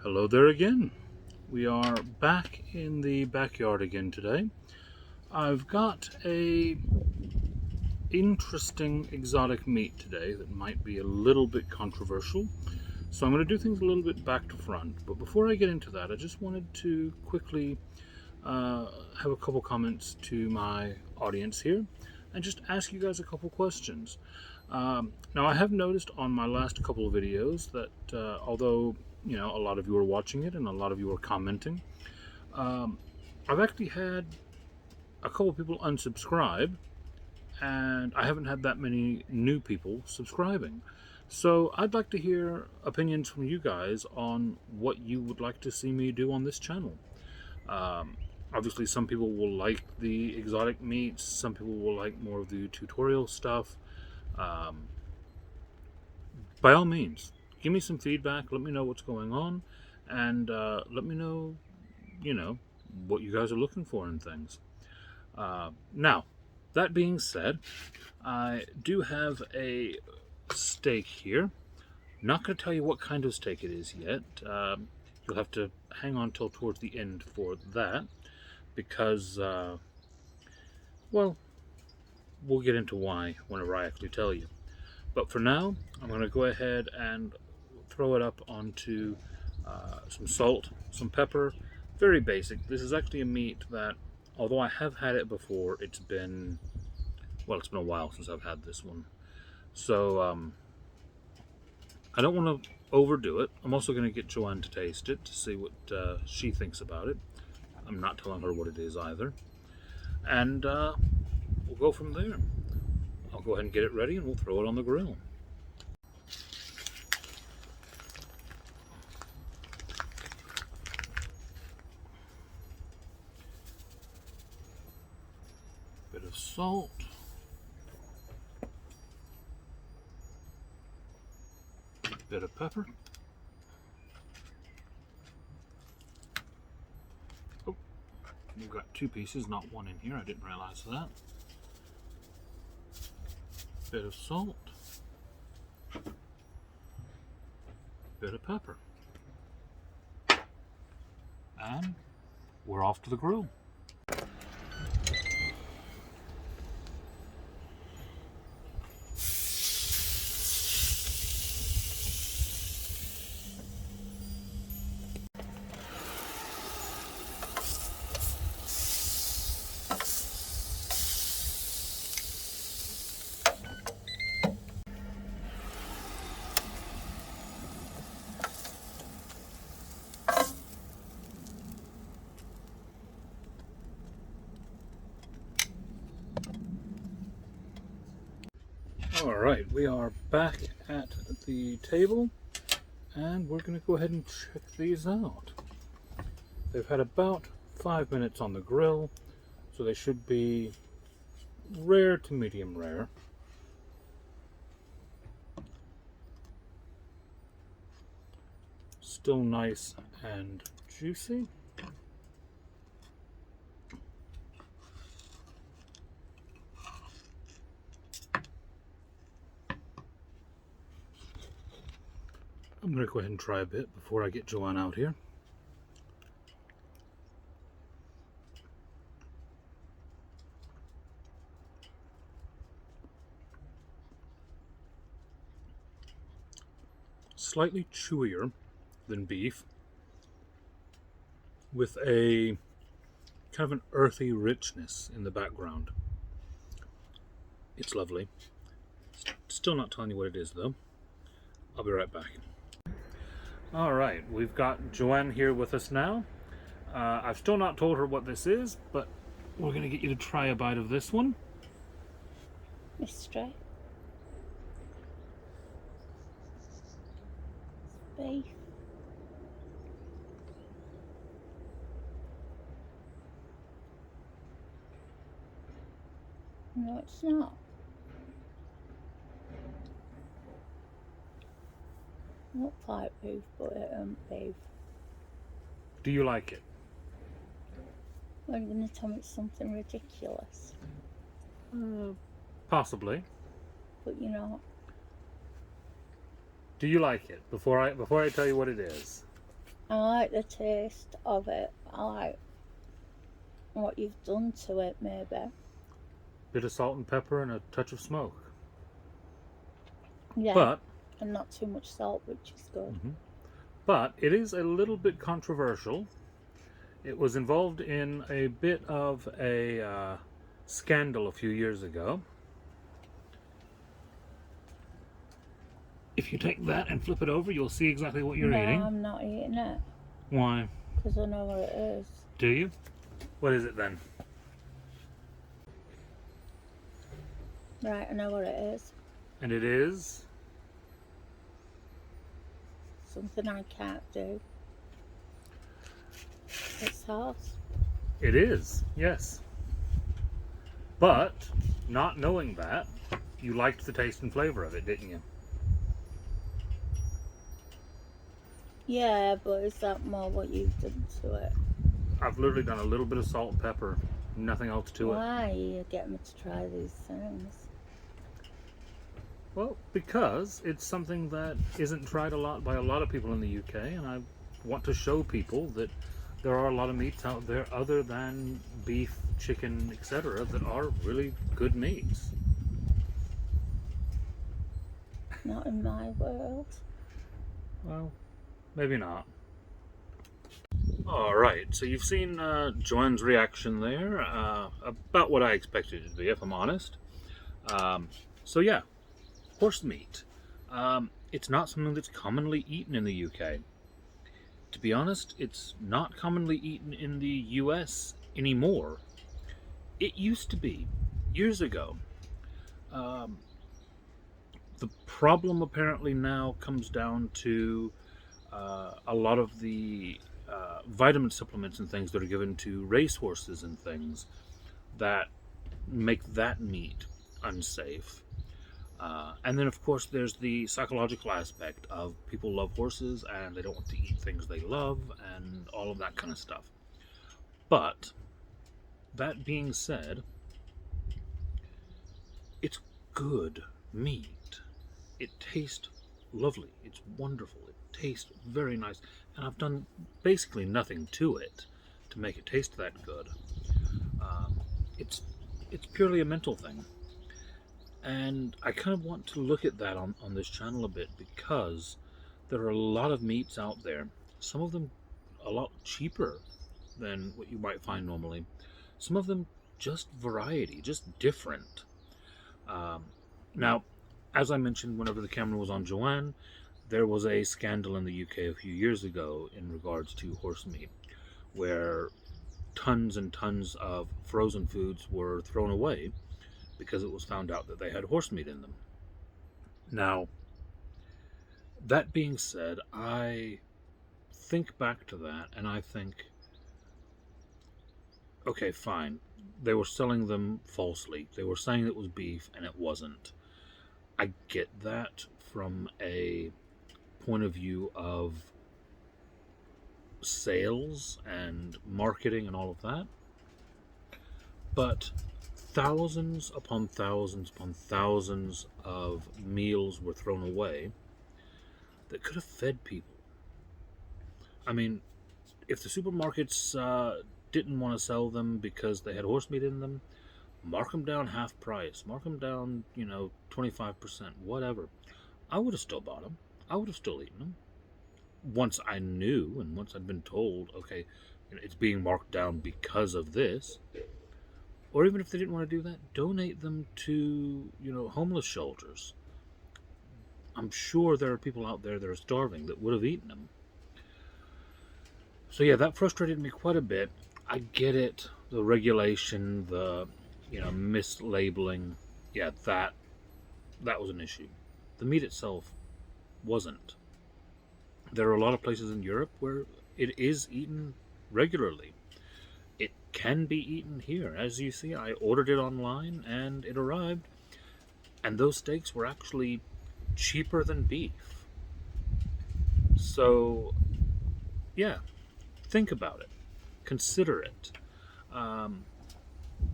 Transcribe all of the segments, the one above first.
Hello there again. We are back in the backyard again today. I've got a interesting exotic meat today that might be a little bit controversial. So I'm going to do things a little bit back to front. But before I get into that, I just wanted to quickly have a couple comments to my audience here and just ask you guys a couple questions. Now, I have noticed on my last couple of videos that although a lot of you are watching it and a lot of you are commenting, I've actually had a couple of people unsubscribe, and I haven't had that many new people subscribing. So I'd like to hear opinions from you guys on what you would like to see me do on this channel. Obviously, some people will like the exotic meats, some people will like more of the tutorial stuff. By all means, give me some feedback, let me know what's going on, and let me know, what you guys are looking for and things. Now, that being said, I do have a steak here. Not going to tell you what kind of steak it is yet. You'll have to hang on till towards the end for that, because, well, we'll get into why whenever I actually tell you. But for now, I'm going to go ahead and throw it up onto some salt, some pepper. Very basic. This is actually a meat that, although I have had it before, it's been a while since I've had this one. So I don't want to overdo it. I'm also going to get Joanne to taste it to see what she thinks about it. I'm not telling her what it is either. And we'll go from there. I'll go ahead and get it ready and we'll throw it on the grill. Bit of salt. Bit of pepper. Oh, you've got two pieces, not one in here. I didn't realize that. Bit of salt. Bit of pepper. And we're off to the grill. All right, we are back at the table, and we're going to go ahead and check these out. They've had about 5 minutes on the grill, so they should be rare to medium rare. Still nice and juicy. I'm going to go ahead and try a bit before I get Joanne out here. Slightly chewier than beef, with a kind of an earthy richness in the background. It's lovely. Still not telling you what it is though. I'll be right back. Alright, we've got Joanne here with us now. I've still not told her what this is, but we're going to get you to try a bite of this one. Mystery. Beef. No, it's not. Not like beef, but it ain't beef. Do you like it? Are you going to tell me it's something ridiculous? Possibly. But you know, Do you like it? Before I tell you what it is. I like the taste of it. I like what you've done to it, maybe. Bit of salt and pepper and a touch of smoke. Yeah, But and not too much salt, which is good. but it is a little bit controversial. It was involved in a bit of a scandal a few years ago. If you take that and flip it over, you'll see exactly what you're No, eating. I'm not eating it Why? because I know what it is. Do you? What is it then? Right, I know what it is. And it is? Something I can't do. It's sauce. It is, yes. But, not knowing that, you liked the taste and flavor of it, didn't you? Yeah, but is that more what you've done to it? I've literally done a little bit of salt and pepper, nothing else to it. Why are you getting me to try these things? Well, because it's something that isn't tried a lot by a lot of people in the UK, and I want to show people that there are a lot of meats out there other than beef, chicken, etc. that are really good meats. Not in my world. Well, maybe not. Alright, so you've seen Joanne's reaction there, about what I expected it to be, if I'm honest. So yeah, horse meat. It's not something that's commonly eaten in the UK. To be honest, it's not commonly eaten in the US anymore. It used to be, years ago. Um, the problem apparently now comes down to a lot of the vitamin supplements and things that are given to racehorses and things that make that meat unsafe. And then, of course, there's the psychological aspect of people love horses and they don't want to eat things they love and all of that kind of stuff. But, that being said, it's good meat. It tastes lovely. It's wonderful. It tastes very nice. And I've done basically nothing to it to make it taste that good. Um, it's purely a mental thing. And I kind of want to look at that on this channel a bit because there are a lot of meats out there. Some of them a lot cheaper than what you might find normally. Some of them just variety, just different. Um, Now, as I mentioned, whenever the camera was on Joanne, there was a scandal in the UK a few years ago in regards to horse meat, where tons and tons of frozen foods were thrown away because it was found out that they had horse meat in them. Now, that being said, I think back to that and I think, okay, fine. They were selling them falsely. They were saying it was beef and it wasn't. I get that from a point of view of sales and marketing and all of that. But thousands upon thousands upon thousands of meals were thrown away that could have fed people. I mean, if the supermarkets didn't want to sell them because they had horse meat in them, mark them down half price, mark them down, 25%, whatever. I would have still bought them. I would have still eaten them. Once I knew and once I'd been told, okay, it's being marked down because of this. Or even if they didn't want to do that, donate them to, homeless shelters. I'm sure there are people out there that are starving that would have eaten them. So yeah, that frustrated me quite a bit. I get it, the regulation, the mislabeling. Yeah, that was an issue. The meat itself wasn't. There are a lot of places in Europe where it is eaten regularly. It can be eaten here. As you see, I ordered it online and it arrived, and those steaks were actually cheaper than beef. So, yeah, think about it. Consider it.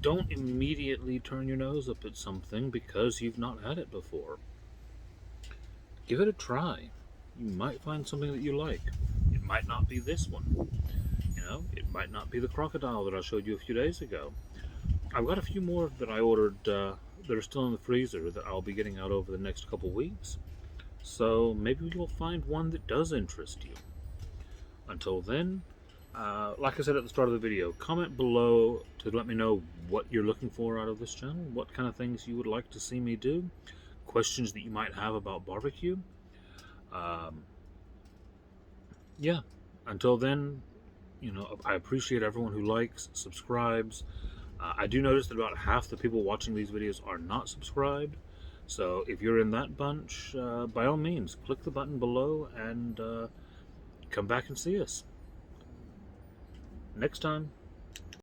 Don't immediately turn your nose up at something because you've not had it before. Give it a try. You might find something that you like. It might not be this one. It might not be the crocodile that I showed you a few days ago. I've got a few more that I ordered that are still in the freezer that I'll be getting out over the next couple weeks. So maybe you'll find one that does interest you. Until then, like I said at the start of the video, comment below to let me know what you're looking for out of this channel, what kind of things you would like to see me do, questions that you might have about barbecue. Yeah, until then, I appreciate everyone who likes, subscribes. I do notice that about half the people watching these videos are not subscribed. So if you're in that bunch, by all means, click the button below and come back and see us next time.